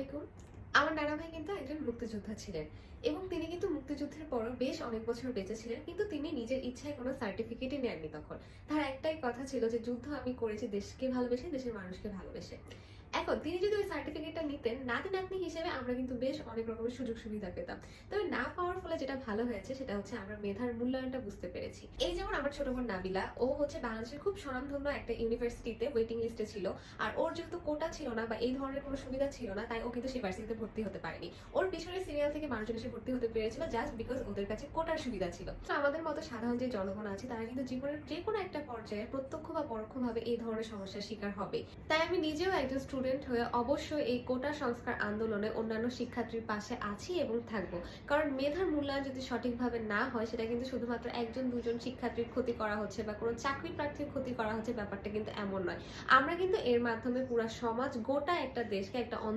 আলাইকুম। আমার নানা ভাই কিন্তু একজন মুক্তিযোদ্ধা ছিলেন এবং তিনি কিন্তু মুক্তিযুদ্ধের পরও বেশ অনেক বছর বেঁচে ছিলেন। কিন্তু তিনি নিজের ইচ্ছায় কোনো সার্টিফিকেটই নেননি তখন। তার একটাই কথা ছিল যে যুদ্ধ আমি করেছি দেশকে ভালোবেসে, দেশের মানুষকে ভালোবেসে। এখন তিনি যদি ওই সার্টিফিকেটটা নিতেন, নাতি-নাতনি হিসেবে আমরা কিন্তু বেশ অনেক রকমের সুযোগ সুবিধা পেতাম। তবে না পাওয়ার ফলে যেটা ভালো হয়েছে সেটা হচ্ছে আমরা মেধার মূল্যায়নটা বুঝতে পেরেছি। এই যেমন আমার ছোট বোন নাবিলা, ও হচ্ছে বাংলাদেশের খুব স্বনামধন্য একটা ইউনিভার্সিটিতে ওয়েটিং লিস্টে ছিল। আর ওর যেহেতু কোটা ছিল না বা এই ধরনের কোনো সুবিধা ছিল না, তাই ও কিন্তু সেই ভার্সিটিতে ভর্তি হতে পারেনি। ওর পিছনের সিরিয়াল থেকে মানুষজন এসে ভর্তি হতে পেরেছিল জাস্ট বিকজ ওদের কাছে কোটার সুবিধা ছিল। তো আমাদের মতো সাধারণ যে জনগণ আছে তারা কিন্তু জীবনের যে কোনো একটা পর্যায়ে প্রত্যক্ষ বা পরোক্ষভাবে এই ধরনের সমস্যার শিকার হবে। তাই আমি নিজেও একজন স্টুডেন্ট হয়ে অবশ্যই এই কোটা সংস্কার আন্দোলনে অন্যান্য শিক্ষার্থীর পাশে আছি এবং থাকবো। কারণ মেধার মূল্যায়ন যদি সঠিকভাবে না হয়, সেটা কিন্তু শুধুমাত্র একজন দুজন শিক্ষার্থীর ক্ষতি করা হচ্ছে বা কোনো চাকরি প্রার্থীর ক্ষতি করা হচ্ছে, ব্যাপারটা কিন্তু এমন নয়। আমরা কিন্তু এর মাধ্যমে পুরা সমাজ, গোটা একটা দেশকে একটা অন্ধকার